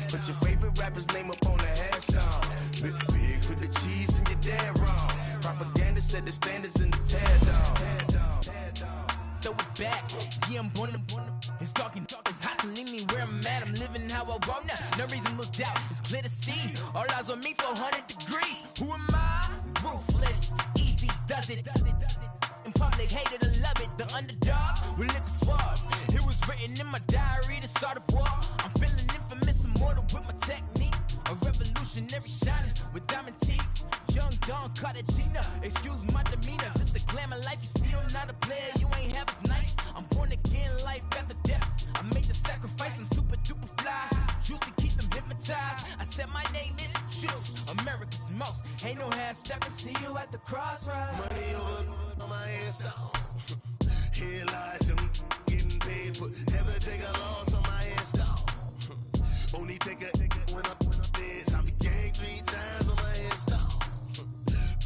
Put your favorite rapper's name up on the headstone. Big for the cheese and you're dead wrong. Propaganda set the standards in the tear down. Throw it back, yeah, I'm born to. It's talking, it's hustling me where I'm at. I'm living how I want now. No reason to look out, it's clear to see. All eyes on me, 400 degrees. Who am I? Ruthless, easy, does it. In public, hated or love it. The underdogs with liquor swabs. It was written in my diary to start a war. I'm feeling infamous, immortal with my technique. A revolutionary shining with diamond teeth. Young Don Cartagena, excuse my demeanor. This the glamour life, you still not a player. You ain't half as nice. I'm born again, life after death. I made the sacrifice, I'm super duper fly. Used to keep them hypnotized. I said my name is Juice, America's most. Ain't no half stepping, see you at the crossroads. Money over on my install. Here lies them getting paid for. Never take a loss on my install. Only take a when I'm dead. I be gang 3 times on my install.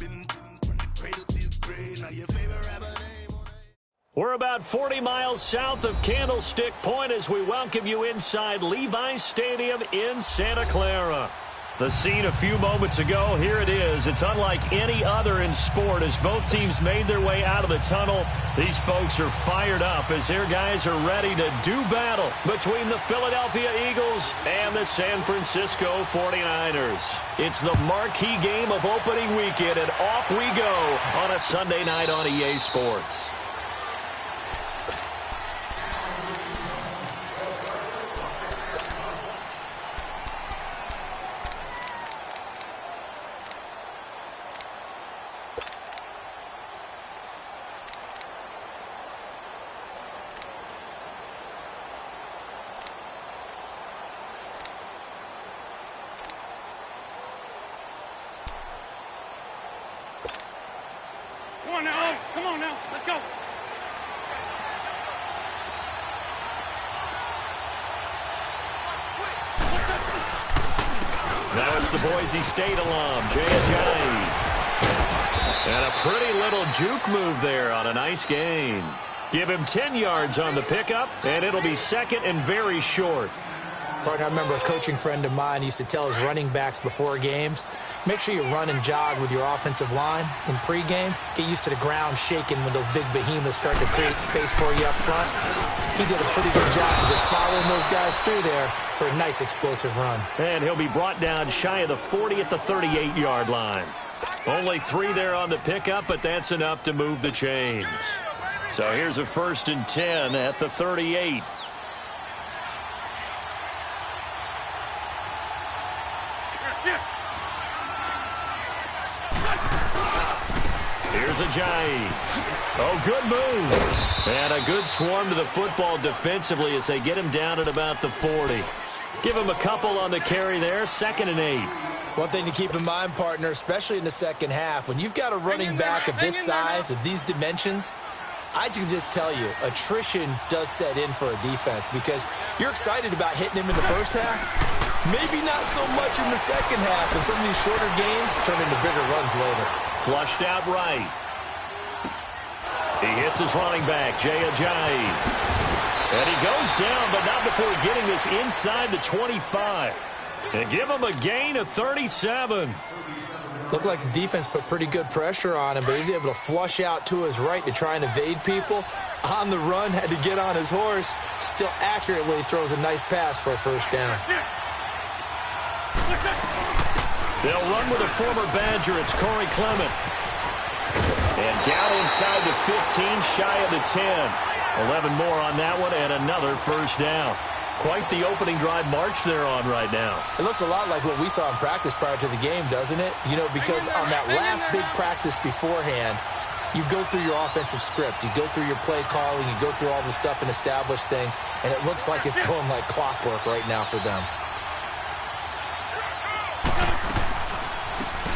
Been from the cradle to the grave. Now your favorite rapper name on it. We're about 40 miles south of Candlestick Point as we welcome you inside Levi's Stadium in Santa Clara. The scene a few moments ago, here it is. It's unlike any other in sport as both teams made their way out of the tunnel. These folks are fired up as their guys are ready to do battle between the Philadelphia Eagles and the San Francisco 49ers. It's the marquee game of opening weekend, and off we go on a Sunday night on EA Sports. Come on now, let's go. Now it's the Boise State alum, Jay Ajayi. And a pretty little juke move there on a nice gain. Give him 10 yards on the pickup, and it'll be second and very short. Partner, I remember a coaching friend of mine used to tell his running backs before games, make sure you run and jog with your offensive line in pregame. Get used to the ground shaking when those big behemoths start to create space for you up front. He did a pretty good job just following those guys through there for a nice explosive run. And he'll be brought down shy of the 40 at the 38-yard line. Only 3 there on the pickup, but that's enough to move the chains. So here's a 1st and 10 at the 38. Here's Ajayi. Oh, good move. And a good swarm to the football defensively as they get him down at about the 40. Give him a couple on the carry there, 2nd and 8. One thing to keep in mind, partner, especially in the second half, when you've got a running back of this size, of these dimensions, I can just tell you, attrition does set in for a defense because you're excited about hitting him in the first half. Maybe not so much in the second half, and some of these shorter gains turn into bigger runs later. Flushed out right. He hits his running back, Jay Ajayi. And he goes down, but not before getting this inside the 25. And give him a gain of 37. Looked like the defense put pretty good pressure on him, but he's able to flush out to his right to try and evade people. On the run, had to get on his horse. Still accurately throws a nice pass for a first down. They'll run with a former Badger. It's Corey Clement. And down inside the 15, shy of the 10. 11 more on that one, and another first down. Quite the opening drive march they're on right now. It looks a lot like what we saw in practice prior to the game, doesn't it? You know, because on that last big practice beforehand, you go through your offensive script. You go through your play calling. You go through all the stuff and establish things. And it looks like it's going like clockwork right now for them.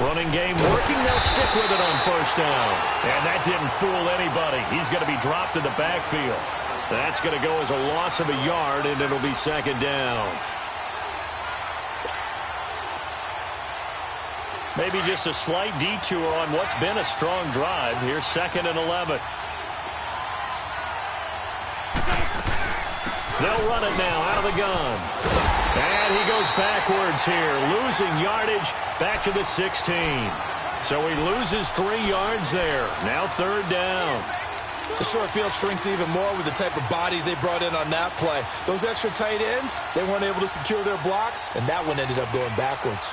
Running game working. They'll stick with it on first down. And that didn't fool anybody. He's going to be dropped in the backfield. That's going to go as a loss of a yard, and it'll be second down. Maybe just a slight detour on what's been a strong drive. Here's 2nd and 11. They'll run it now out of the gun. And he goes backwards here, losing yardage back to the 16. So he loses 3 yards there. Now 3rd down. The short field shrinks even more with the type of bodies they brought in on that play. Those extra tight ends, they weren't able to secure their blocks, and that one ended up going backwards.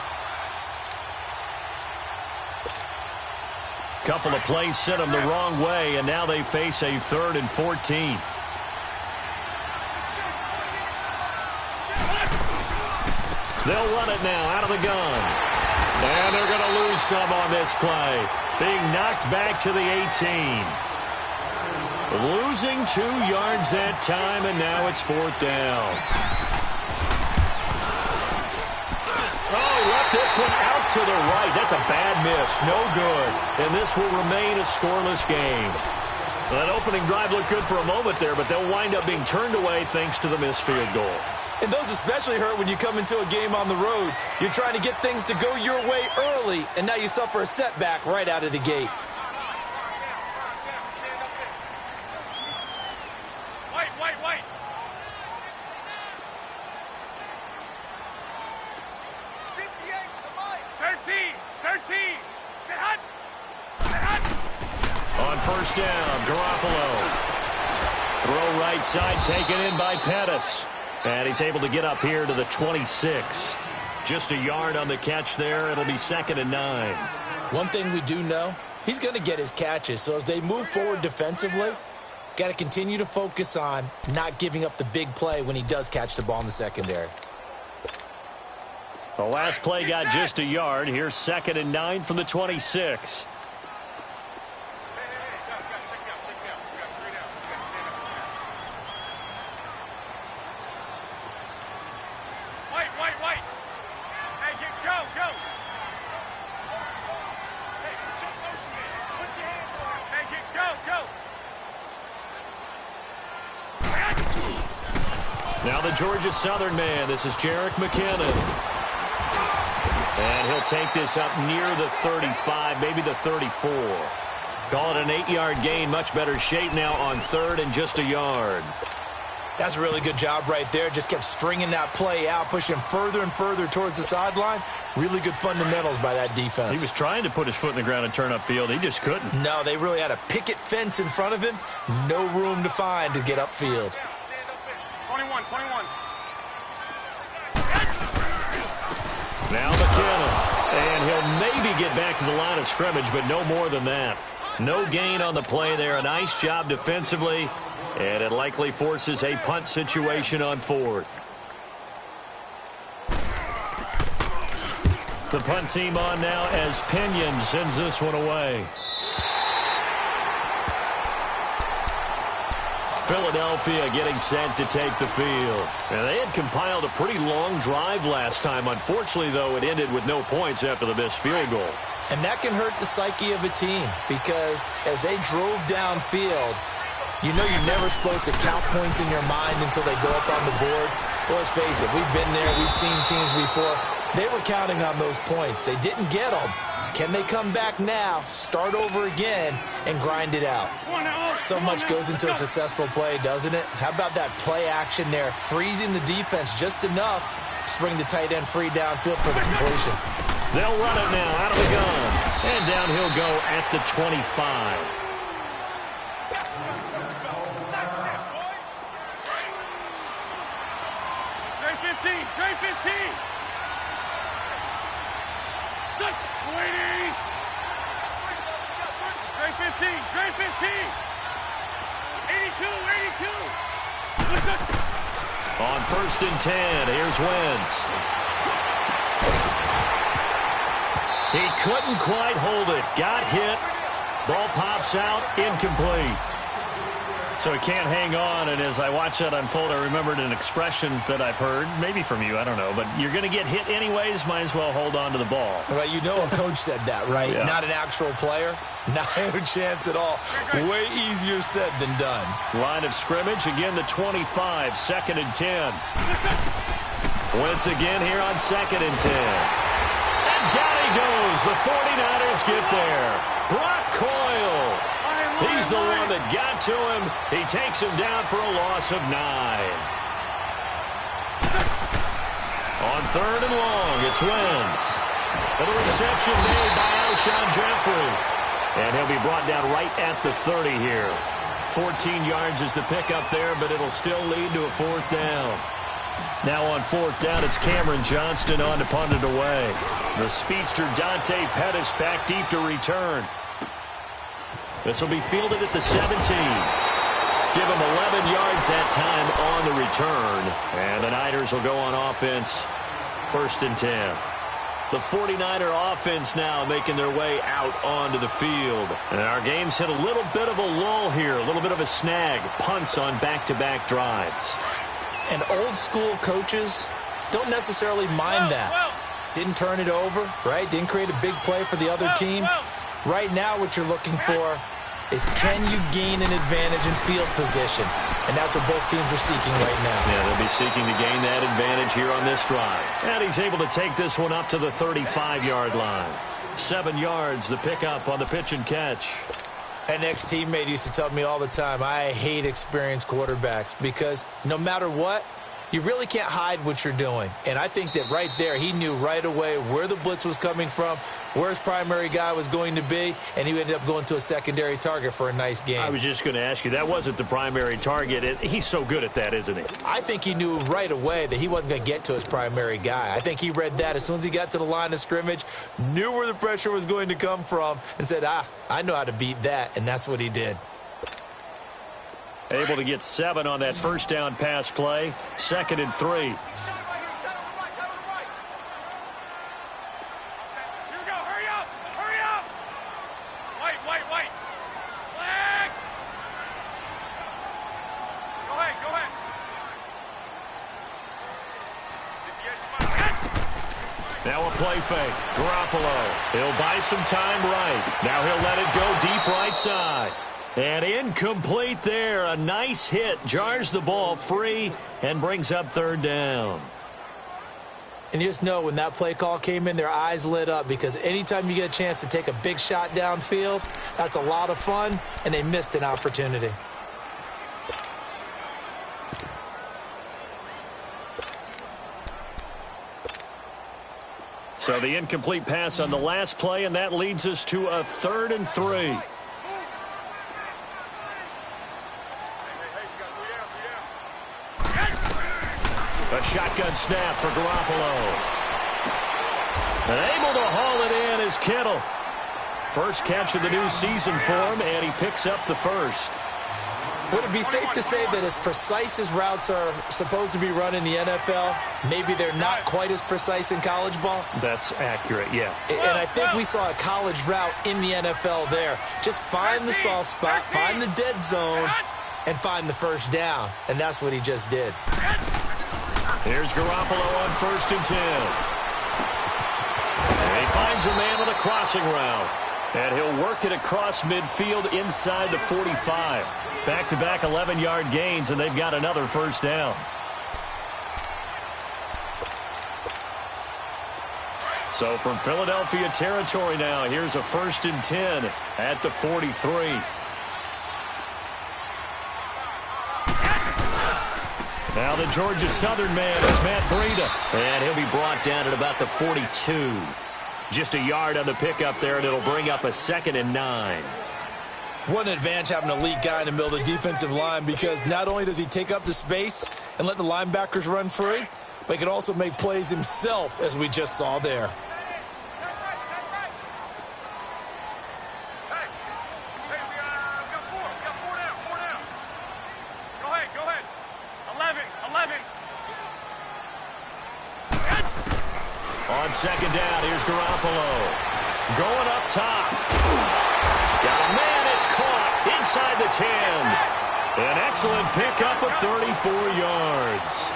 Couple of plays sent them the wrong way, and now they face a 3rd and 14. They'll run it now out of the gun. And they're going to lose some on this play. Being knocked back to the 18. Losing 2 yards that time, and now it's 4th down. Oh, he left this one out to the right. That's a bad miss. No good. And this will remain a scoreless game. That opening drive looked good for a moment there, but they'll wind up being turned away thanks to the missed field goal. And those especially hurt when you come into a game on the road. You're trying to get things to go your way early, and now you suffer a setback right out of the gate. Wait. 13. Get hot. On 1st down, Garoppolo. Throw right side, taken in by Pettis. And he's able to get up here to the 26. Just a yard on the catch there. It'll be 2nd and 9. One thing we do know, he's going to get his catches. So as they move forward defensively, got to continue to focus on not giving up the big play when he does catch the ball in the secondary. The last play got just a yard. Here's 2nd and 9 from the 26. Wait. Hey, go. Hey, put your hands on it. Hey, go. Now the Georgia Southern man. This is Jerick McKinnon. And he'll take this up near the 35, maybe the 34. Call it an 8-yard gain. Much better shape now on 3rd and just a yard. That's a really good job right there. Just kept stringing that play out, pushing further and further towards the sideline. Really good fundamentals by that defense. He was trying to put his foot in the ground and turn upfield. He just couldn't. No, they really had a picket fence in front of him. No room to find to get upfield. 21. Now McKinnon. And he'll maybe get back to the line of scrimmage, but no more than that. No gain on the play there. A nice job defensively. And it likely forces a punt situation on 4th. The punt team on now as Pinion sends this one away. Philadelphia getting set to take the field. Now, they had compiled a pretty long drive last time. Unfortunately, though, it ended with no points after the missed field goal. And that can hurt the psyche of a team because as they drove downfield, you know you're never supposed to count points in your mind until they go up on the board. But let's face it, we've been there, we've seen teams before. They were counting on those points. They didn't get them. Can they come back now, start over again, and grind it out? So much goes into a successful play, doesn't it? How about that play action there, freezing the defense just enough to bring the tight end free downfield for the completion. They'll run it now out of the gun. And down he'll go at the 25. Trey 15. Waiting. Trey 15. 82. On 1st and 10, here's Wentz. He couldn't quite hold it. Got hit. Ball pops out. Incomplete. So he can't hang on, and as I watch that unfold, I remembered an expression that I've heard, maybe from you, I don't know, but you're going to get hit anyways, might as well hold on to the ball. Well, you know a coach said that, right? Yeah. Not an actual player. Not a chance at all. Way easier said than done. Line of scrimmage, again the 25, 2nd and 10. Wentz again here on 2nd and 10. And down he goes. The 49ers get there. Brock Coyle. He's the one that got to him. He takes him down for a loss of 9. On 3rd and long, it's Wentz. And the reception made by Alshon Jeffrey. And he'll be brought down right at the 30 here. 14 yards is the pickup there, but it'll still lead to a 4th down. Now on 4th down, it's Cameron Johnston on to punt it away. The speedster Dante Pettis back deep to return. This will be fielded at the 17. Give him 11 yards that time on the return. And the Niners will go on offense, 1st and 10. The 49er offense now making their way out onto the field. And our game's hit a little bit of a lull here, a little bit of a snag. Punts on back-to-back drives. And old-school coaches don't necessarily mind that. Didn't turn it over, right? Didn't create a big play for the other team. Right now what you're looking for is, can you gain an advantage in field position? And that's what both teams are seeking right now. Yeah, they'll be seeking to gain that advantage here on this drive. And he's able to take this one up to the 35-yard line. 7 yards, the pickup on the pitch and catch. An ex-teammate used to tell me all the time, I hate experienced quarterbacks because no matter what, you really can't hide what you're doing. And I think that right there, he knew right away where the blitz was coming from, where his primary guy was going to be, and he ended up going to a secondary target for a nice game. I was just going to ask you, that wasn't the primary target. He's so good at that, isn't he? I think he knew right away that he wasn't going to get to his primary guy. I think he read that as soon as he got to the line of scrimmage, knew where the pressure was going to come from, and said, I know how to beat that, and that's what he did. Able to get 7 on that 1st down pass play. 2nd and 3. Here we go. Hurry up. Hurry up. Wait. Flag. Go ahead. Now a play fake. Garoppolo. He'll buy some time right. Now he'll let it go deep right side. And incomplete there. A nice hit. Jars the ball free and brings up 3rd down. And you just know when that play call came in, their eyes lit up because anytime you get a chance to take a big shot downfield, that's a lot of fun, and they missed an opportunity. So the incomplete pass on the last play, and that leads us to a 3rd and 3. A shotgun snap for Garoppolo. And able to haul it in is Kittle. First catch of the new season for him, and he picks up the 1st. Would it be safe to say that as precise as routes are supposed to be run in the NFL, maybe they're not quite as precise in college ball? That's accurate, yeah. And I think we saw a college route in the NFL there. Just find the soft spot, find the dead zone, and find the 1st down. And that's what he just did. Here's Garoppolo on 1st and 10. And he finds a man on a crossing route. And he'll work it across midfield inside the 45. Back-to-back 11-yard gains, and they've got another 1st down. So from Philadelphia territory now, here's a 1st and 10 at the 43. Now the Georgia Southern man is Matt Breida. And he'll be brought down at about the 42. Just a yard on the pickup there, and it'll bring up a 2nd and 9. What an advantage having an elite guy in the middle of the defensive line, because not only does he take up the space and let the linebackers run free, but he can also make plays himself, as we just saw there. On 2nd down, here's Garoppolo. Going up top. Got a man, it's caught inside the 10. An excellent pickup of 34 yards.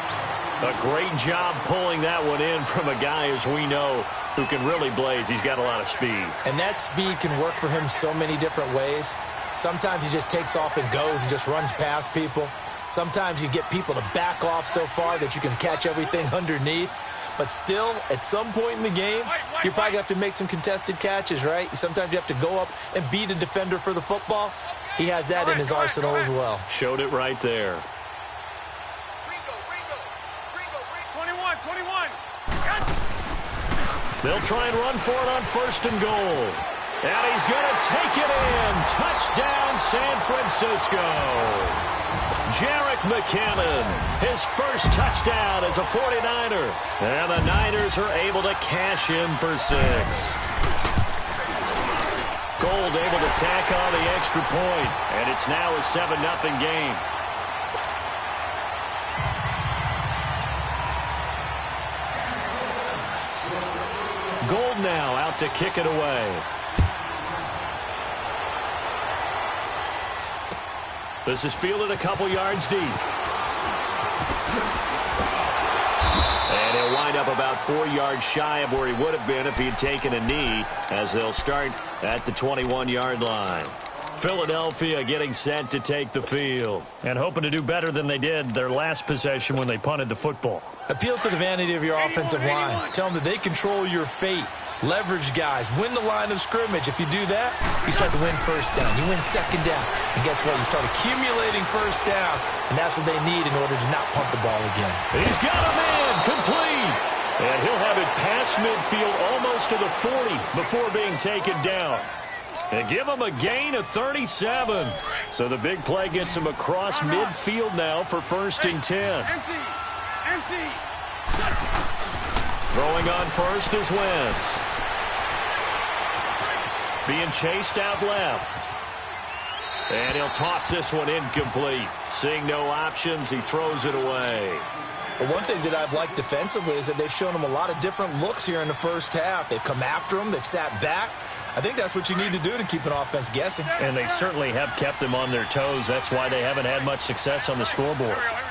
A great job pulling that one in from a guy, as we know, who can really blaze. He's got a lot of speed. And that speed can work for him so many different ways. Sometimes he just takes off and goes and just runs past people. Sometimes you get people to back off so far that you can catch everything underneath. But still, at some point in the game, you probably have to make some contested catches, right? Sometimes you have to go up and beat a defender for the football. He has that in his arsenal as well. Showed it right there. 21. They'll try and run for it on 1st and goal. And he's going to take it in. Touchdown, San Francisco. Jerick McKinnon, his first touchdown as a 49er. And the Niners are able to cash in for 6. Gold able to tack on the extra point, and it's now a 7-0 game. Gold now out to kick it away. This is fielded a couple yards deep. And he'll wind up about 4 yards shy of where he would have been if he had taken a knee, as they'll start at the 21-yard line. Philadelphia getting set to take the field and hoping to do better than they did their last possession when they punted the football. Appeal to the vanity of your offensive line. Tell them that they control your fate. Leverage guys. Win the line of scrimmage. If you do that, you start to win 1st down. You win 2nd down. And guess what? You start accumulating 1st downs, and that's what they need in order to not punt the ball again. He's got a man complete. And he'll have it past midfield almost to the 40 before being taken down. And give him a gain of 37. So the big play gets him across midfield now for 1st and 10. Empty. Throwing on 1st is Wentz. Being chased out left. And he'll toss this one incomplete. Seeing no options, he throws it away. Well, one thing that I've liked defensively is that they've shown him a lot of different looks here in the 1st half. They've come after him. They've sat back. I think that's what you need to do to keep an offense guessing. And they certainly have kept them on their toes. That's why they haven't had much success on the scoreboard. Here we go.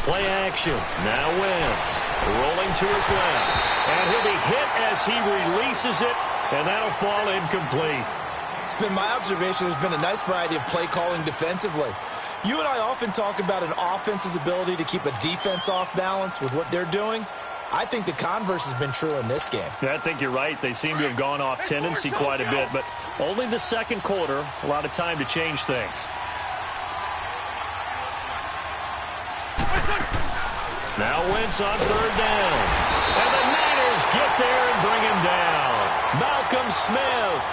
Play action. Now Wentz rolling to his left. And he'll be hit as he releases it, and that'll fall incomplete. It's been my observation there's been a nice variety of play calling defensively. You and I often talk about an offense's ability to keep a defense off balance with what they're doing. I think the converse has been true in this game. I think you're right. They seem to have gone off tendency quite a bit, but only the 2nd quarter, a lot of time to change things. Now Wentz on 3rd down. And the Niners get there and bring him down. Malcolm Smith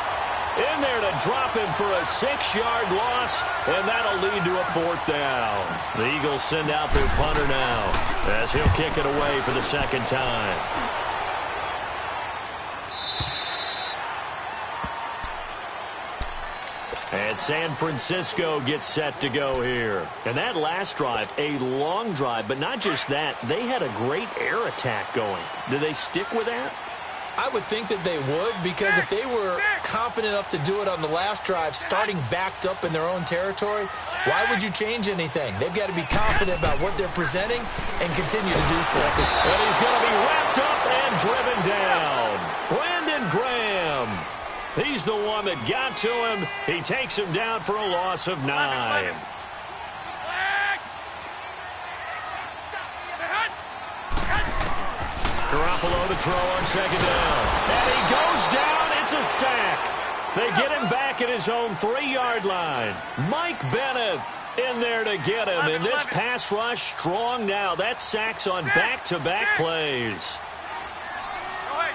in there to drop him for a 6-yard loss, and that'll lead to a 4th down. The Eagles send out their punter now as he'll kick it away for the 2nd time. And San Francisco gets set to go here. And that last drive, a long drive, but not just that. They had a great air attack going. Do they stick with that? I would think that they would, because if they were confident enough to do it on the last drive, starting backed up in their own territory, why would you change anything? They've got to be confident about what they're presenting and continue to do so. And he's going to be wrapped up and driven down. Brandon Graham. He's the one that got to him. He takes him down for a loss of 9. Garoppolo to throw on 2nd down. And he goes down. It's a sack. They get him back at his own 3-yard line. Mike Bennett in there to get him. And this pass rush strong now. That sack's on back-to-back plays. Go ahead.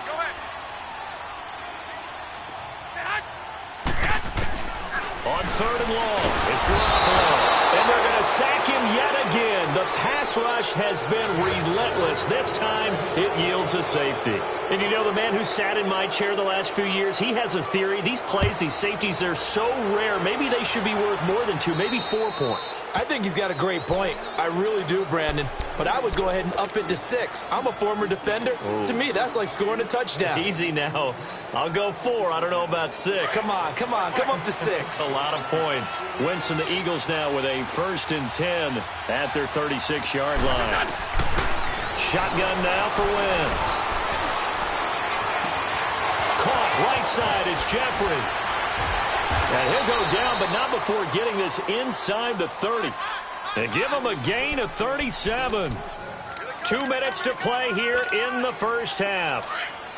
On 3rd and long, it's Garoppolo. And they're going to sack him yet again. The pass rush has been relentless. This time, it yields a safety. And you know, the man who sat in my chair the last few years, he has a theory. These plays, these safeties, they're so rare. Maybe they should be worth more than 2, maybe 4 points. I think he's got a great point. I really do, Brandon. But I would go ahead and up it to 6. I'm a former defender. Ooh. To me, that's like scoring a touchdown. Easy now. I'll go 4. I don't know about 6. Come on. Come up to 6. A lot of points. Wentz and the Eagles now with a 1st and 10 at their 36-yard line. Shotgun now for Wentz. Caught right side. It's Jeffrey. And he'll go down, but not before getting this inside the 30. And give him a gain of 37. 2 minutes to play here in the 1st half.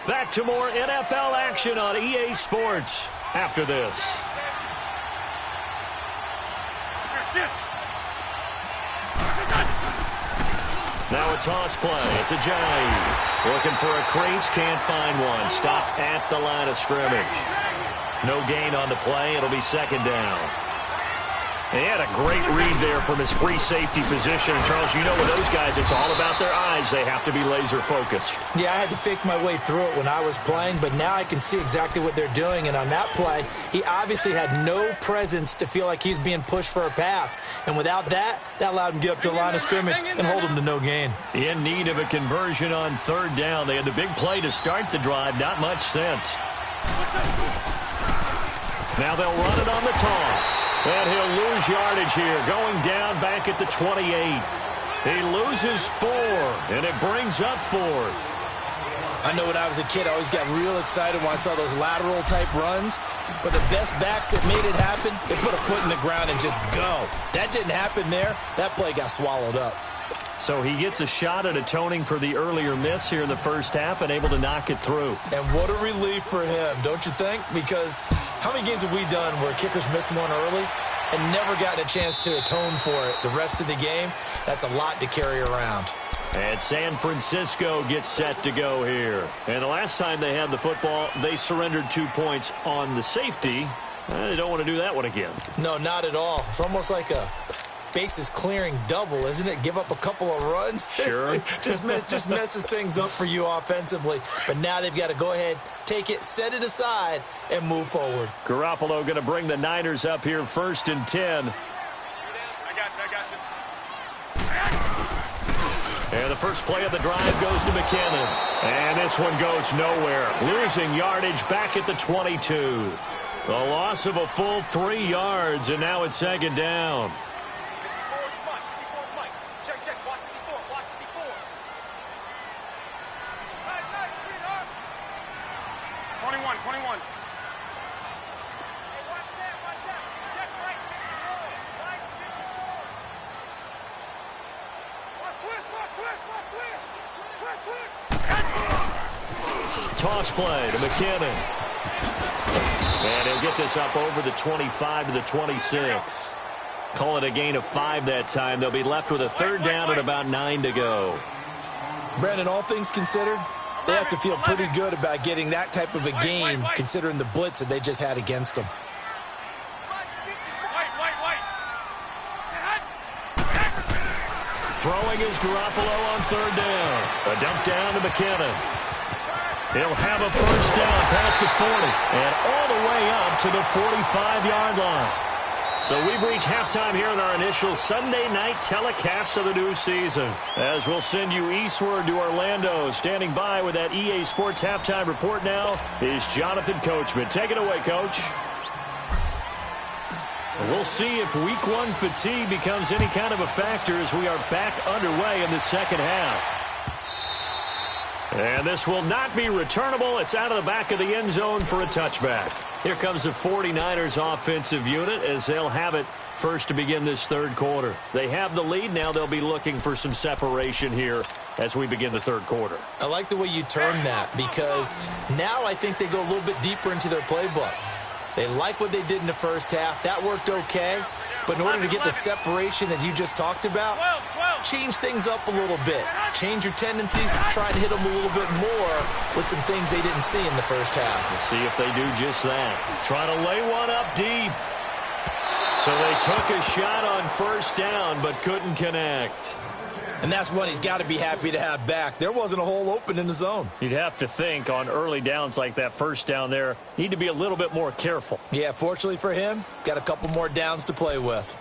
Back to more NFL action on EA Sports after this. Now a toss play. It's Ajayi. Looking for a crease. Can't find one. Stopped at the line of scrimmage. No gain on the play. It'll be second down. He had a great read there from his free safety position. Charles, you know with those guys, it's all about their eyes. They have to be laser focused. Yeah, I had to fake my way through it when I was playing, but now I can see exactly what they're doing. And on that play, he obviously had no presence to feel like he's being pushed for a pass. And without that, that allowed him to get up to the line of scrimmage and hold him to no gain. In need of a conversion on third down. They had the big play to start the drive. Not much sense. Now they'll run it on the toss. And he'll lose yardage here, going down back at the 28. He loses 4, and it brings up 4th. I know when I was a kid, I always got real excited when I saw those lateral-type runs. But the best backs that made it happen, they put a foot in the ground and just go. That didn't happen there. That play got swallowed up. So he gets a shot at atoning for the earlier miss here in the first half and able to knock it through. And what a relief for him, don't you think? Because how many games have we done where kickers missed one early and never gotten a chance to atone for it the rest of the game? That's a lot to carry around. And San Francisco gets set to go here. And the last time they had the football, they surrendered 2 points on the safety. They don't want to do that one again. No, not at all. It's almost like a bases clearing double, isn't it? Give up a couple of runs. Sure. just messes things up for you offensively. But now they've got to go ahead, take it, set it aside, and move forward. Garoppolo going to bring the Niners up here 1st and 10. I got you. And the first play of the drive goes to McKinnon. And this one goes nowhere. Losing yardage back at the 22. The loss of a full 3 yards, and now it's second down. Toss play to McKinnon. And he'll get this up over the 25 to the 26. Call it a gain of 5 that time. They'll be left with a third down and about 9 to go. Brandon, all things considered, they have to feel pretty good about getting that type of a gain considering the blitz that they just had against them. Throwing is Garoppolo on third down. A dump down to McKinnon. He'll have a first down past the 40 and all the way up to the 45-yard line. So we've reached halftime here in our initial Sunday night telecast of the new season. As we'll send you eastward to Orlando. Standing by with that EA Sports halftime report now is Jonathan Coachman. Take it away, Coach. We'll see if week 1 fatigue becomes any kind of a factor as we are back underway in the second half. And this will not be returnable. It's out of the back of the end zone for a touchback. Here comes the 49ers offensive unit as they'll have it first to begin this third quarter. They have the lead. Now they'll be looking for some separation here as we begin the third quarter. I like the way you turn that because now I think they go a little bit deeper into their playbook. They like what they did in the first half. That worked okay. But in order to get the separation that you just talked about, change things up a little bit. Change your tendencies. Try to hit them a little bit more with some things they didn't see in the first half. Let's see if they do just that. Try to lay one up deep. So they took a shot on first down but couldn't connect. And that's one he's got to be happy to have back. There wasn't a hole open in the zone. You'd have to think on early downs like that first down there, need to be a little bit more careful. Yeah, fortunately for him, got a couple more downs to play with.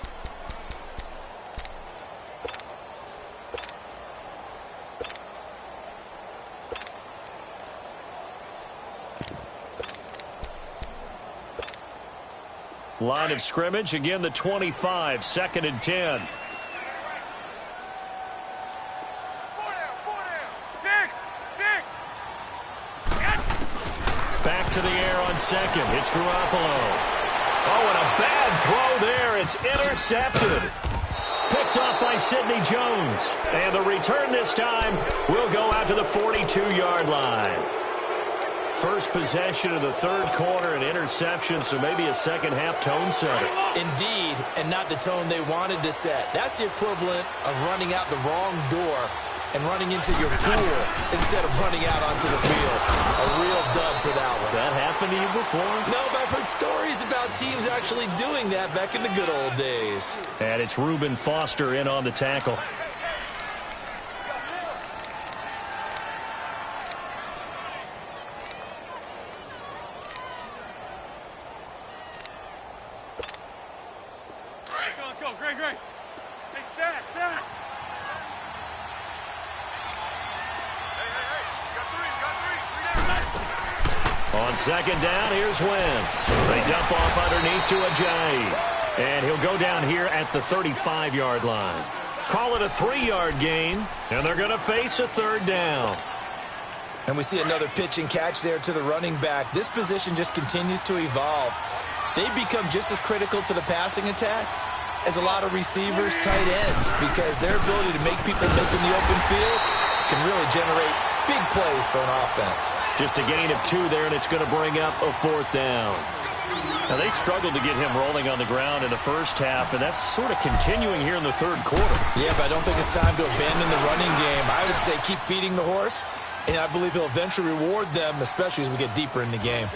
Line of scrimmage, again the 25, 2nd and 10. Back to the air on second. It's Garoppolo. Oh, and a bad throw there. It's intercepted. Picked off by Sidney Jones. And the return this time will go out to the 42-yard line. First possession of the third quarter, an interception, so maybe a second-half tone setter. Indeed, and not the tone they wanted to set. That's the equivalent of running out the wrong door and running into your pool instead of running out onto the field. A real dud for that one. Has that happened to you before? No, but I've heard stories about teams actually doing that back in the good old days. And it's Reuben Foster in on the tackle. Let's go. Great. Hey, stand. Hey. You got three. On second down, here's Wentz. They dump off underneath to Ajayi. And he'll go down here at the 35-yard line. Call it a 3-yard gain, and they're going to face a third down. And we see another pitch and catch there to the running back. This position just continues to evolve. They become just as critical to the passing attack as a lot of receivers, tight ends, because their ability to make people miss in the open field can really generate big plays for an offense. Just a gain of 2 there, and it's going to bring up a 4th down. Now, they struggled to get him rolling on the ground in the first half, and that's sort of continuing here in the third quarter. Yeah, but I don't think it's time to abandon the running game. I would say keep feeding the horse, and I believe he'll eventually reward them, especially as we get deeper in the game.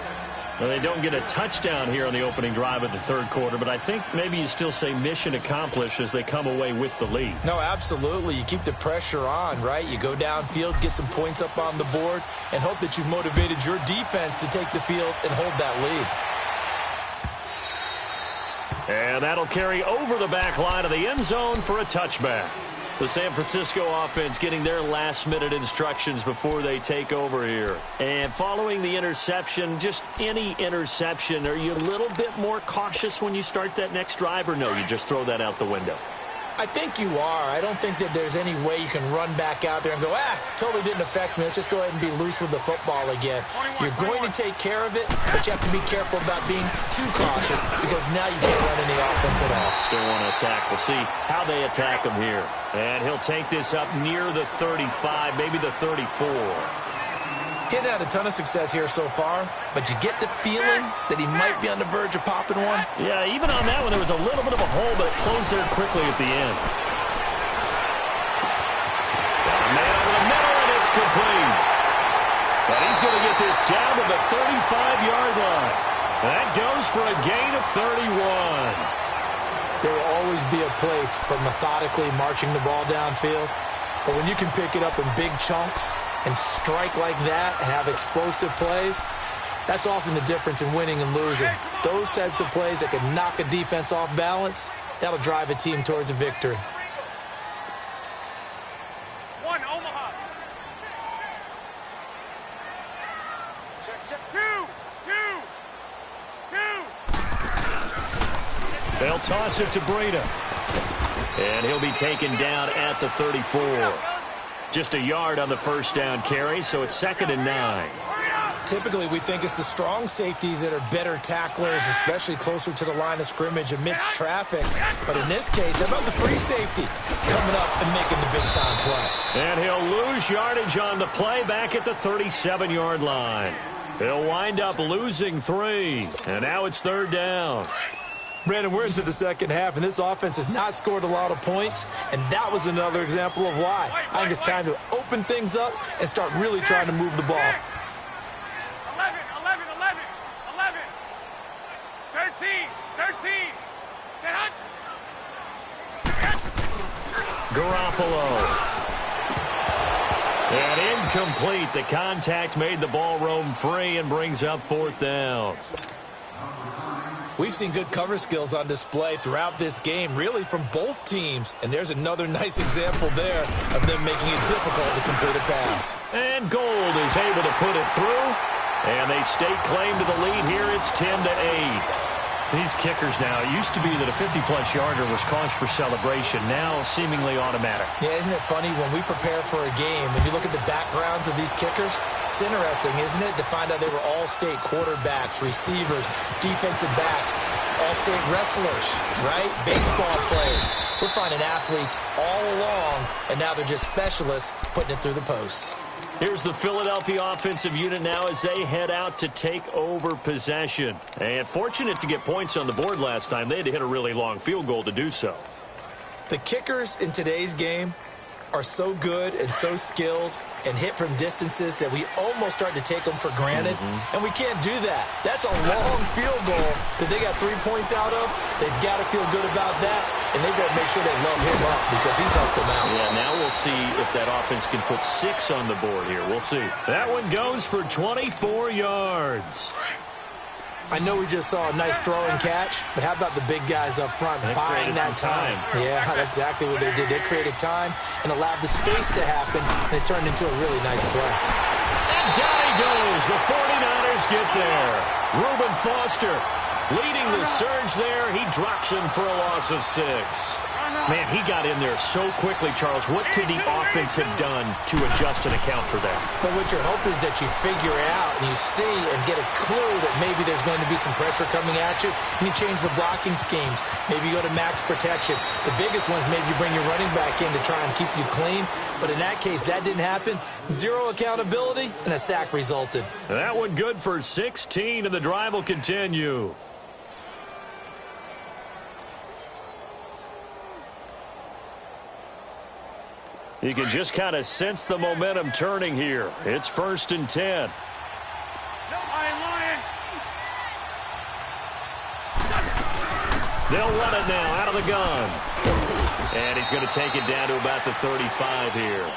Well, they don't get a touchdown here on the opening drive of the third quarter, but I think maybe you still say mission accomplished as they come away with the lead. No, absolutely. You keep the pressure on, right? You go downfield, get some points up on the board, and hope that you've motivated your defense to take the field and hold that lead. And that'll carry over the back line of the end zone for a touchback. The San Francisco offense getting their last-minute instructions before they take over here. And following the interception, just any interception, are you a little bit more cautious when you start that next drive, or no, you just throw that out the window? I think you are. I don't think that there's any way you can run back out there and go, totally didn't affect me. Let's just go ahead and be loose with the football again. You're going to take care of it, but you have to be careful about being too cautious because now you can't run any offense at all. Still want to attack. We'll see how they attack him here. And he'll take this up near the 35, maybe the 34. He's had a ton of success here so far, but you get the feeling that he might be on the verge of popping one. Yeah, even on that one, there was a little bit of a hole, but it closed there quickly at the end. Got a man over the middle, and it's complete. But he's going to get this down to the 35-yard line. That goes for a gain of 31. There will always be a place for methodically marching the ball downfield, but when you can pick it up in big chunks and strike like that, have explosive plays, that's often the difference in winning and losing. Those types of plays that can knock a defense off balance, that'll drive a team towards a victory. One, Omaha. Two. They'll toss it to Breida. And he'll be taken down at the 34. Just a yard on the first down carry, so it's 2nd and 9. Typically, we think it's the strong safeties that are better tacklers, especially closer to the line of scrimmage amidst traffic. But in this case, how about the free safety coming up and making the big-time play? And he'll lose yardage on the play back at the 37-yard line. He'll wind up losing 3, and now it's 3rd down. Brandon, we're into the second half, and this offense has not scored a lot of points, and that was another example of why. I think it's time to open things up and start really trying to move the ball. 11, 13. Garoppolo. And incomplete. The contact made the ball roam free and brings up 4th down. We've seen good cover skills on display throughout this game, really from both teams. And there's another nice example there of them making it difficult to complete a pass. And Gold is able to put it through. And they stake claim to the lead here. It's 10-8. These kickers now, it used to be that a 50-plus yarder was cause for celebration. Now seemingly automatic. Yeah, isn't it funny when we prepare for a game, when you look at the backgrounds of these kickers, it's interesting, isn't it, to find out they were all-state quarterbacks, receivers, defensive backs, all-state wrestlers, right? Baseball players. We're finding athletes all along, and now they're just specialists putting it through the posts. Here's the Philadelphia offensive unit now as they head out to take over possession. And fortunate to get points on the board last time. They had to hit a really long field goal to do so. The kickers in today's game are so good and so skilled and hit from distances that we almost start to take them for granted, and we can't do that. That's a long field goal that they got 3 points out of. They've got to feel good about that, and they better make sure they love him up because he's helped them out. Yeah, now we'll see if that offense can put 6 on the board here. We'll see. That one goes for 24 yards. I know we just saw a nice throw and catch, but how about the big guys up front buying that time? Yeah, that's exactly what they did. They created time and allowed the space to happen, and it turned into a really nice play. And down he goes. The 49ers get there. Reuben Foster leading the surge there. He drops him for a loss of 6. Man, he got in there so quickly, Charles. What could the offense have done to adjust and account for that? But what you're hoping is that you figure it out and you see and get a clue that maybe there's going to be some pressure coming at you, and you change the blocking schemes. Maybe you go to max protection. The biggest one is maybe you bring your running back in to try and keep you clean. But in that case, that didn't happen. 0 accountability, and a sack resulted. That one good for 16, and the drive will continue. You can just kind of sense the momentum turning here. It's 1st and 10. They'll run it now out of the gun. And he's going to take it down to about the 35 here.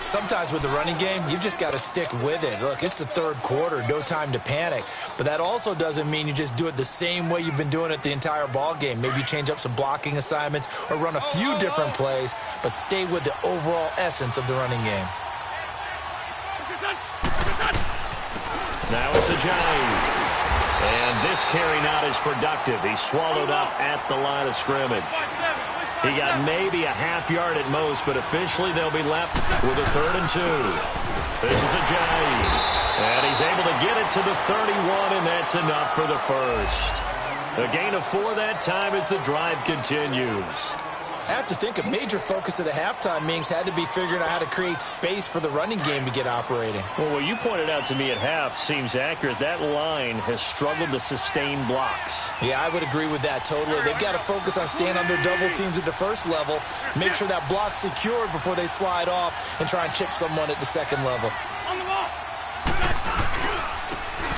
Sometimes with the running game, you've just got to stick with it. Look, it's the 3rd quarter, no time to panic. But that also doesn't mean you just do it the same way you've been doing it the entire ball game. Maybe change up some blocking assignments or run a few different plays, but stay with the overall essence of the running game. Now it's Ajayi. And this carry not as productive. He's swallowed up at the line of scrimmage. He got maybe a half yard at most, but officially they'll be left with a 3rd and 2. This is Ajayi. And he's able to get it to the 31, and that's enough for the first. A gain of 4 that time as the drive continues. I have to think a major focus of the halftime meetings had to be figuring out how to create space for the running game to get operating. Well, what you pointed out to me at half seems accurate. That line has struggled to sustain blocks. Yeah, I would agree with that totally. They've got to focus on staying on their double teams at the first level, make sure that block's secured before they slide off and try and chip someone at the second level. On the ball.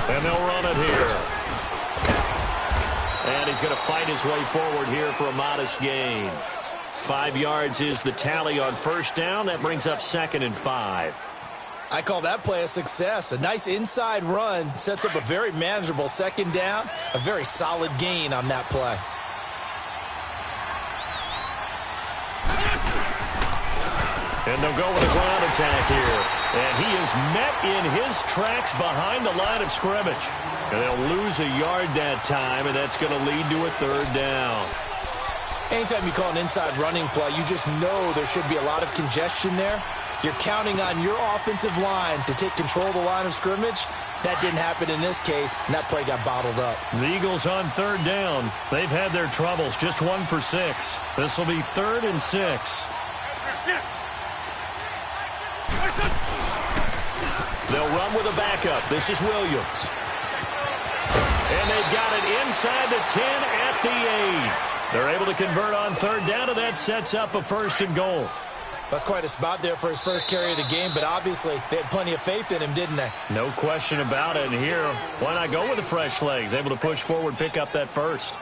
And they'll run it here. And he's going to fight his way forward here for a modest gain. 5 yards is the tally on 1st down. That brings up 2nd and 5. I call that play a success. A nice inside run sets up a very manageable 2nd down. A very solid gain on that play. And they'll go with a ground attack here. And he is met in his tracks behind the line of scrimmage. And they'll lose a yard that time, and that's going to lead to a 3rd down. Anytime you call an inside running play, you just know there should be a lot of congestion there. You're counting on your offensive line to take control of the line of scrimmage. That didn't happen in this case, and that play got bottled up. The Eagles on 3rd down. They've had their troubles, just 1 for 6. This will be 3rd and 6. They'll run with a backup. This is Williams. And they've got it inside the 10 at the 8. They're able to convert on 3rd down, and that sets up a 1st and goal. That's quite a spot there for his first carry of the game, but obviously they had plenty of faith in him, didn't they? No question about it. And here, why not go with the fresh legs? Able to push forward, pick up that first.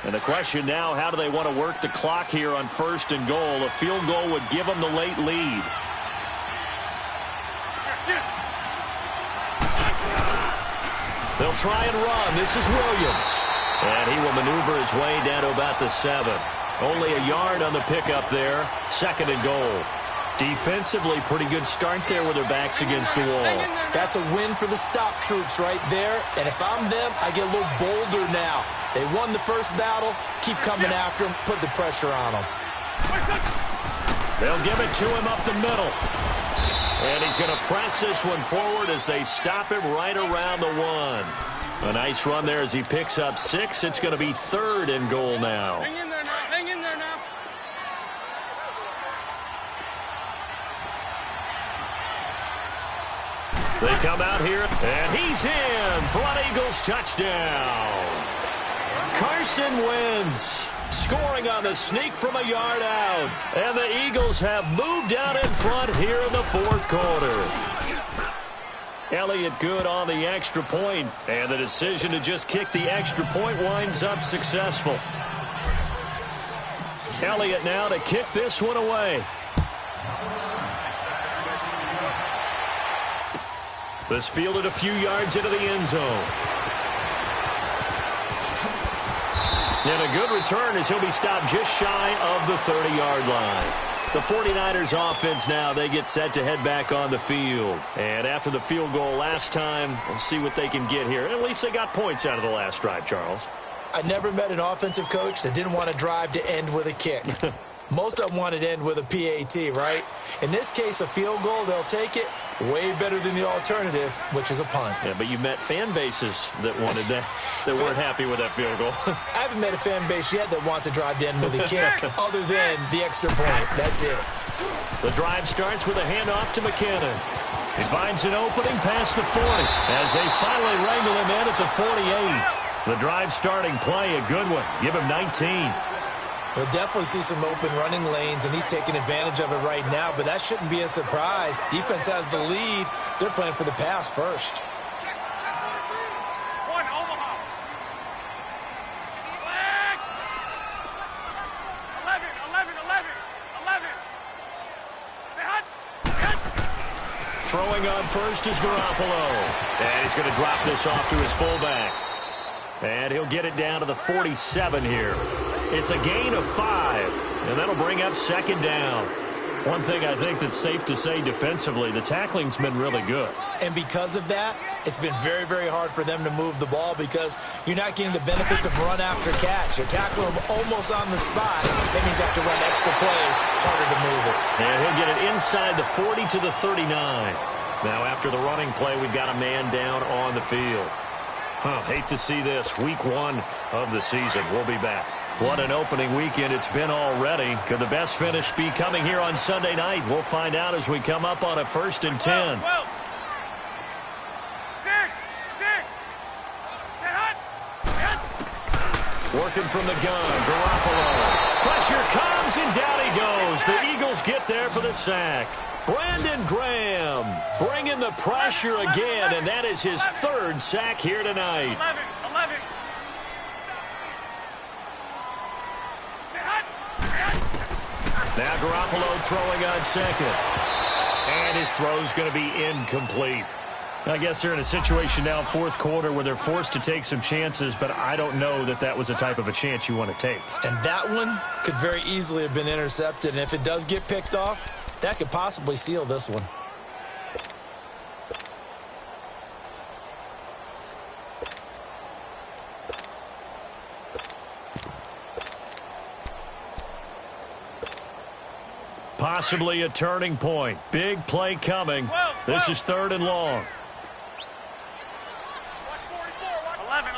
And the question now, how do they want to work the clock here on 1st and goal? A field goal would give them the late lead. They'll try and run. This is Williams. And he will maneuver his way down to about the 7. Only a yard on the pickup there. 2nd and goal. Defensively, pretty good start there with their backs against the wall. That's a win for the stop troops right there. And if I'm them, I get a little bolder now. They won the first battle. Keep coming after him. Put the pressure on him. They'll give it to him up the middle. And he's going to press this one forward as they stop him right around the 1. A nice run there as he picks up 6. It's going to be 3rd and goal now. Hang in there now. Hang in there now. They come out here, and he's in for an Eagles touchdown. Carson Wentz scoring on the sneak from a yard out. And the Eagles have moved out in front here in the fourth quarter. Elliott good on the extra point, and the decision to just kick the extra point winds up successful. Elliott now to kick this one away. This fielded a few yards into the end zone. And a good return as he'll be stopped just shy of the 30-yard line. The 49ers offense now, they get set to head back on the field. And after the field goal last time, we'll see what they can get here. And at least they got points out of the last drive, Charles. I never met an offensive coach that didn't want to drive to end with a kick. Most of them wanted to end with a PAT, right? In this case, a field goal, they'll take it. Way better than the alternative, which is a punt. Yeah, but you met fan bases that wanted that, that weren't happy with that field goal. I haven't met a fan base yet that wants to drive to end with a kick, other than the extra point. That's it. The drive starts with a handoff to McKinnon. He finds an opening past the 40 as they finally wrangle him in at the 48. The drive starting play, a good one. Give him 19. We'll definitely see some open running lanes, and he's taking advantage of it right now, but that shouldn't be a surprise. Defense has the lead. They're playing for the pass first. One, Omaha. Flag. 11. Throwing on first is Garoppolo. And he's going to drop this off to his fullback. And he'll get it down to the 47 here. It's a gain of 5, and that'll bring up second down. One thing I think that's safe to say defensively, the tackling's been really good. And because of that, it's been very, very hard for them to move the ball because you're not getting the benefits of run after catch. You're tackling them almost on the spot. That means you have to run extra plays, harder to move it. And he'll get it inside the 40 to the 39. Now after the running play, we've got a man down on the field. Hate to see this. Week 1 of the season. We'll be back. What an opening weekend it's been already. Could the best finish be coming here on Sunday night? We'll find out as we come up on a 1st and 10. 12. 6. Working from the gun, Garoppolo. Pressure comes, and down he goes. The Eagles get there for the sack. Brandon Graham bringing the pressure again, and that is his 3rd sack here tonight. 11. Now Garoppolo throwing on second. And his throw's going to be incomplete. I guess they're in a situation now, 4th quarter, where they're forced to take some chances, but I don't know that that was the type of a chance you want to take. And that one could very easily have been intercepted. And if it does get picked off, that could possibly seal this one. Possibly a turning point. Big play coming. 12. This is 3rd and long. 11.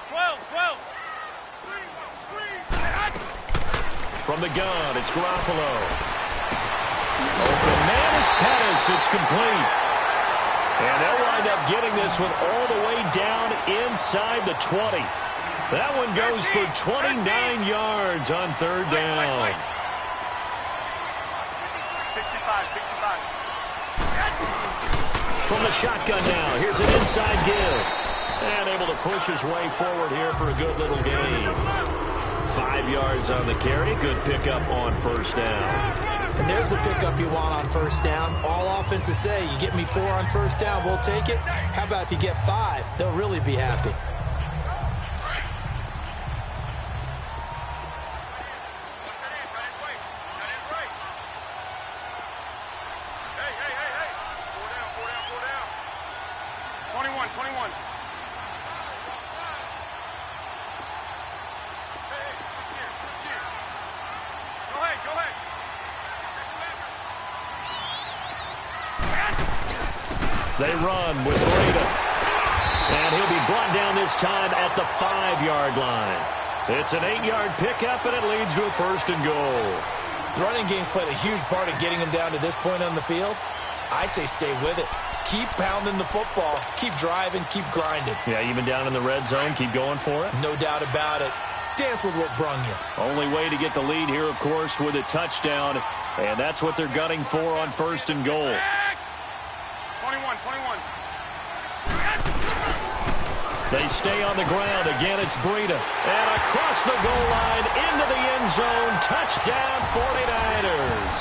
12. From the gun, it's Garoppolo. Open man is Pettis. It's complete. And they'll wind up getting this one all the way down inside the 20. That one goes for 29 yards on 3rd down. 65. From the shotgun now, here's an inside give. And able to push his way forward here for a good little gain. 5 yards on the carry. Good pickup on 1st down. And there's the pickup you want on 1st down. All offenses say, you get me 4 on 1st down, we'll take it. How about if you get 5? They'll really be happy. They run with Breda. And he'll be brought down this time at the 5-yard line. It's an 8-yard pickup, and it leads to a 1st and goal. The running game's played a huge part in getting him down to this point on the field. I say stay with it. Keep pounding the football. Keep driving. Keep grinding. Yeah, even down in the red zone, keep going for it. No doubt about it. dance with what brung you. Only way to get the lead here, of course, with a touchdown. And that's what they're gunning for on 1st and goal. 21. They stay on the ground. Again, it's Breida. And across the goal line, into the end zone. Touchdown, 49ers.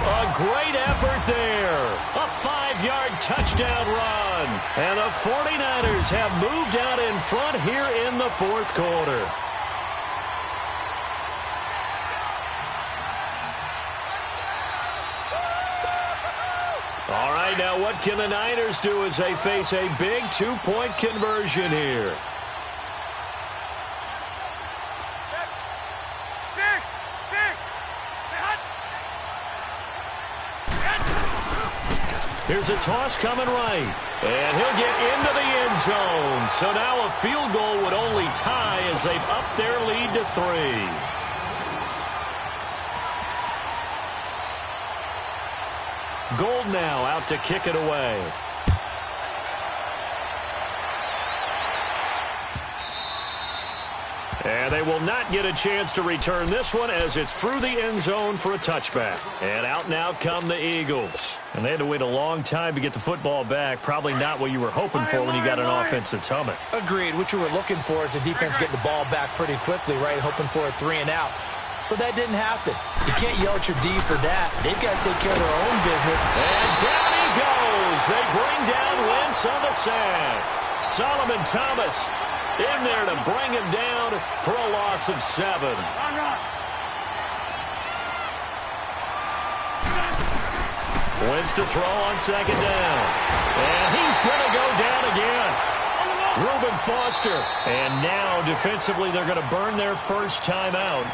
A great effort there. A 5-yard touchdown run. And the 49ers have moved out in front here in the 4th quarter. All right, now what can the Niners do as they face a big 2-point conversion here? Here's a toss coming right. And he'll get into the end zone. So now a field goal would only tie as they've upped their lead to 3. Gold now out to kick it away. And they will not get a chance to return this one as it's through the end zone for a touchback. And out now come the Eagles. And they had to wait a long time to get the football back. Probably not what you were hoping for when you got an offense that's humming. Agreed. What you were looking for is the defense getting the ball back pretty quickly, right? Hoping for a 3 and out. So that didn't happen. You can't yell at your D for that. They've got to take care of their own business. And down he goes. They bring down Wentz on the sack. Solomon Thomas in there to bring him down for a loss of 7. Wentz to throw on 2nd down. And he's going to go down again. Reuben Foster. And now defensively they're going to burn their first timeout.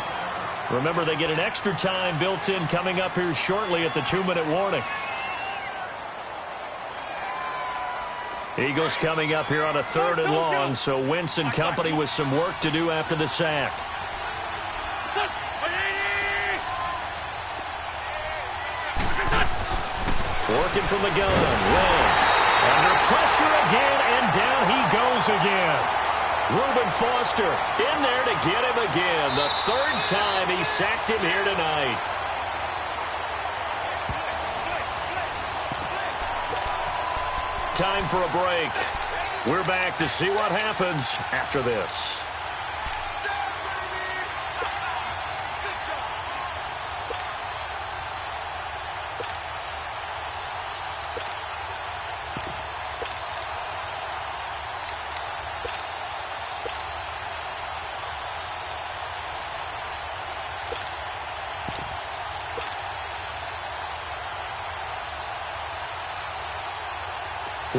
Remember, they get an extra time built in coming up here shortly at the 2-minute warning. Eagles coming up here on a 3rd and long, so Wentz and company with some work to do after the sack. Working from the gun, Wentz under pressure again, and down he goes again. Reuben Foster in there to get him again. The 3rd time he sacked him here tonight. Time for a break. We're back to see what happens after this.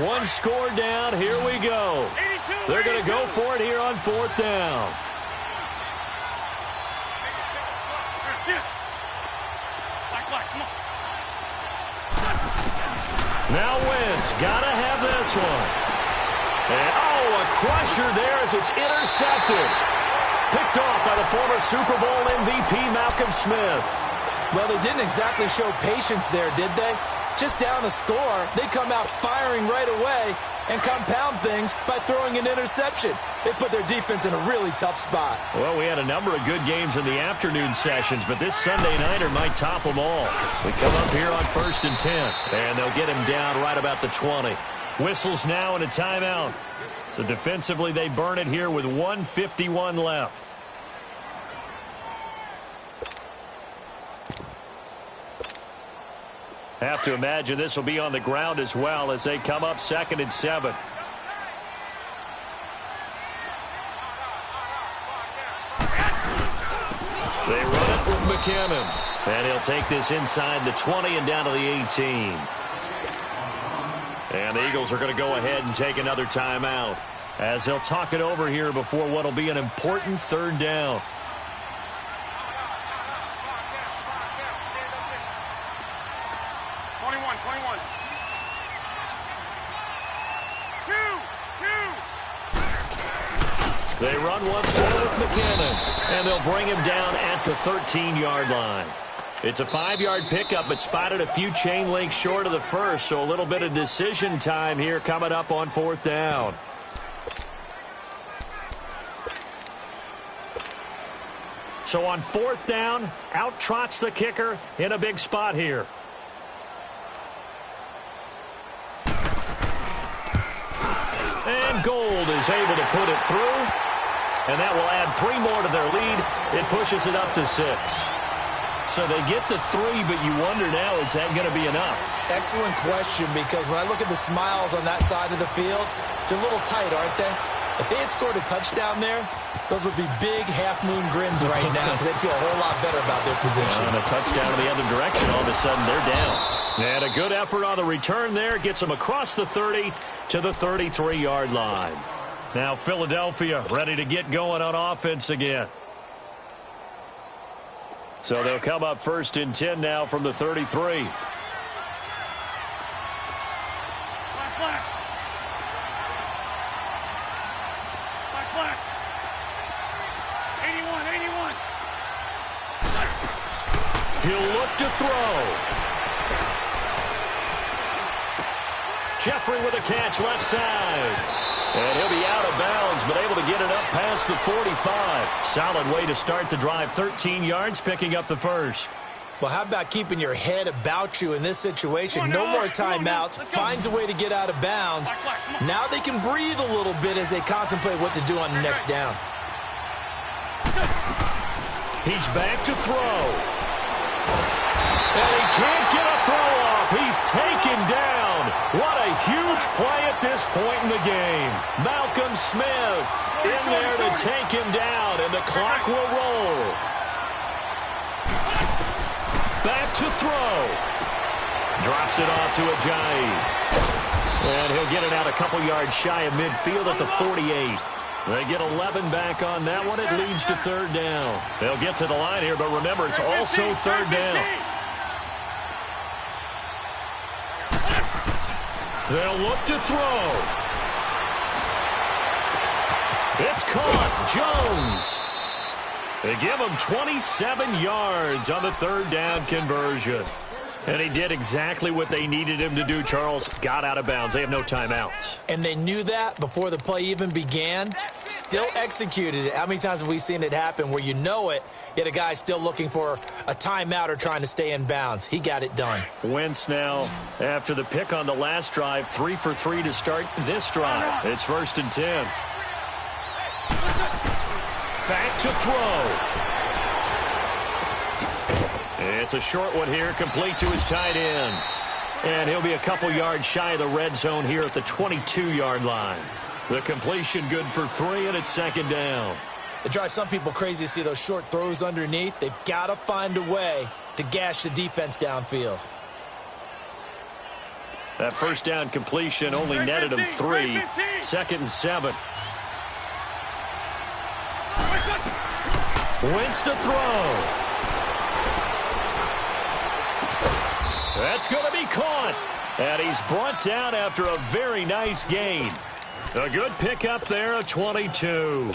One score down. Here we go. They're going to go for it here on 4th down. Now Wentz got to have this one. And, a crusher there as it's intercepted. Picked off by the former Super Bowl MVP Malcolm Smith. Well, they didn't exactly show patience there, did they? Just down a score, they come out firing right away and compound things by throwing an interception. They put their defense in a really tough spot. Well, we had a number of good games in the afternoon sessions, but this Sunday nighter might top them all. We come up here on 1st and 10, and they'll get him down right about the 20. Whistles now and a timeout. So defensively, they burn it here with 1:51 left. Have to imagine this will be on the ground as well as they come up 2nd and 7. They run it with McKinnon. And he'll take this inside the 20 and down to the 18. And the Eagles are going to go ahead and take another timeout as they'll talk it over here before what will be an important 3rd down. They run once more with McKinnon, and they'll bring him down at the 13-yard line. It's a 5-yard pickup, but spotted a few chain links short of the first, so a little bit of decision time here coming up on 4th down. So on 4th down, out trots the kicker in a big spot here. And Gold is able to put it through. And that will add 3 more to their lead. It pushes it up to 6. So they get to 3, but you wonder now, is that going to be enough? Excellent question, because when I look at the smiles on that side of the field, they're a little tight, aren't they? If they had scored a touchdown there, those would be big half-moon grins right now, because they'd feel a whole lot better about their position. And a touchdown in the other direction, all of a sudden they're down. And a good effort on the return there gets them across the 30 to the 33-yard line. Now Philadelphia ready to get going on offense again. So they'll come up 1st and 10 now from the 33. Black. 81. He'll look to throw. Jeffrey with a catch left side. And he'll be out of bounds, but able to get it up past the 45. Solid way to start the drive. 13 yards, picking up the first. Well, how about keeping your head about you in this situation? No more timeouts. Finds a way to get out of bounds. Now they can breathe a little bit as they contemplate what to do on the next down. He's back to throw. And he can't get a throw off. He's taken down. What a huge play at this point in the game. Malcolm Smith in there to take him down, and the clock will roll. Back to throw. Drops it off to Ajayi. And he'll get it out a couple yards shy of midfield at the 48. They get 11 back on that one. It leads to 3rd down. They'll get to the line here, but remember, it's also 3rd down. They'll look to throw. It's caught. Jones. They give him 27 yards on the 3rd down conversion. And he did exactly what they needed him to do, Charles. Got out of bounds. They have no timeouts. And they knew that before the play even began. Still executed it. How many times have we seen it happen where you know it, yet a guy's still looking for a timeout or trying to stay in bounds? He got it done. Wentz now, after the pick on the last drive, 3 for 3 to start this drive. It's 1st and 10. Back to throw. It's a short one here, complete to his tight end. And he'll be a couple yards shy of the red zone here at the 22-yard line. The completion good for 3, and it's 2nd down. It drives some people crazy to see those short throws underneath. They've got to find a way to gash the defense downfield. That 1st down completion only netted him 3. 2nd and 7. Wentz to throw. That's going to be caught. And he's brought down after a very nice gain. A good pickup there, a 22.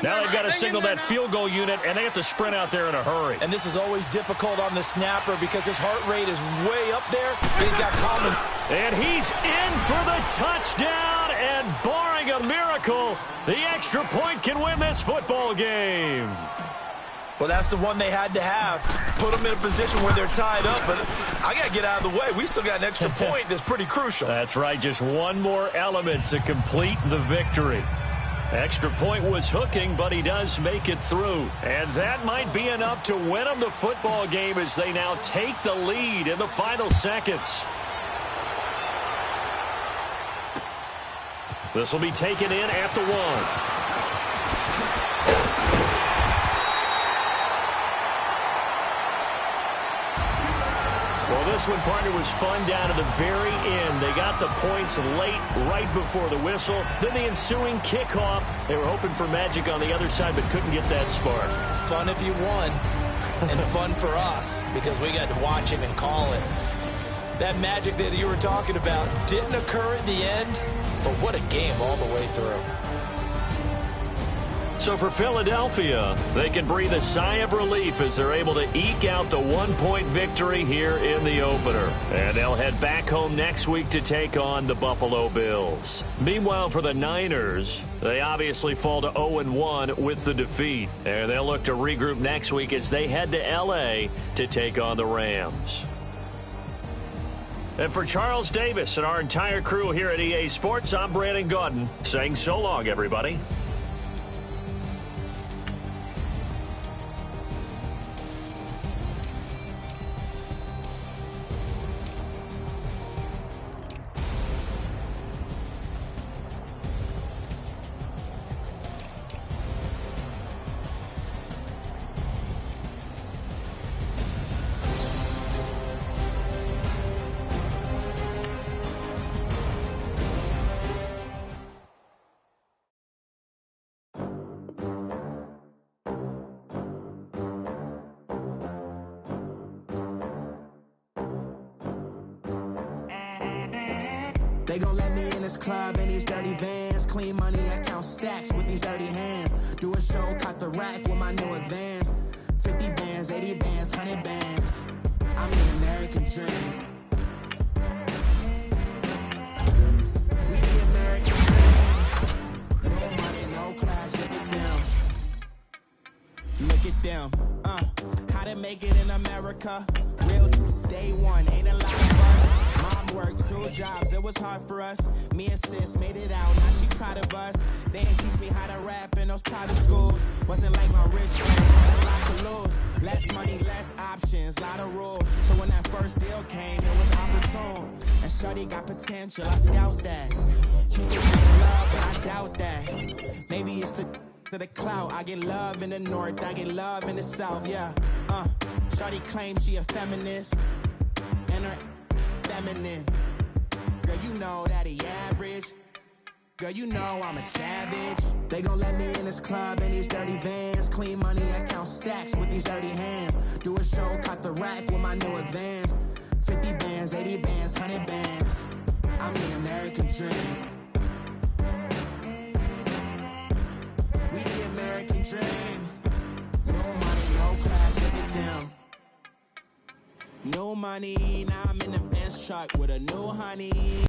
Now they've got to signal that field goal unit, and they have to sprint out there in a hurry. And this is always difficult on the snapper because his heart rate is way up there. He's got common. And he's in for the touchdown, and barring a miracle, the extra point can win this football game. Well, that's the one they had to have. Put them in a position where they're tied up, but I got to get out of the way. We still got an extra point that's pretty crucial. That's right, just one more element to complete the victory. Extra point was hooking, but he does make it through. And that might be enough to win them the football game as they now take the lead in the final seconds. This will be taken in at the 1. Well, this one, partner, was fun down to the very end. They got the points late, right before the whistle. Then the ensuing kickoff. They were hoping for magic on the other side, but couldn't get that spark. Fun if you won, and fun for us, because we got to watch it and call it. That magic that you were talking about didn't occur at the end, but what a game all the way through. So for Philadelphia, they can breathe a sigh of relief as they're able to eke out the one-point victory here in the opener. And they'll head back home next week to take on the Buffalo Bills. Meanwhile, for the Niners, they obviously fall to 0-1 with the defeat. And they'll look to regroup next week as they head to L.A. to take on the Rams. And for Charles Davis and our entire crew here at EA Sports, I'm Brandon Gaudin saying so long, everybody. They gon' let me in this club in these dirty vans. Clean money, I count stacks with these dirty hands. Do a show, cut the rack with my new advance. 50 bands, 80 bands, 100 bands. I'm the American dream. We the American dream. No money, no class, look at them. Look at them, how to make it in America. Real day one, ain't a lot of us. Mom worked 2 jobs, it was hard for us. Me and sis made it out, now she proud of us. They ain't teach me how to rap in those private schools. Wasn't like my rich friends, had a lot to lose. Less money, less options, lot of rules. So when that first deal came, it was opportune. And shorty got potential, I scout that. She said she in love, but I doubt that. Maybe it's to the clout. I get love in the north, I get love in the south, yeah. Shorty claims she a feminist, and her feminine. Girl, you know that he average. Girl, you know I'm a savage. They gon' let me in this club in these dirty vans. Clean money, I count stacks with these dirty hands. Do a show, cut the rack with my new advance. 50 bands, 80 bands, 100 bands. I'm the American dream. We the American dream. No money, no class, look at them. No money, now I'm in the Benz truck with a new honey.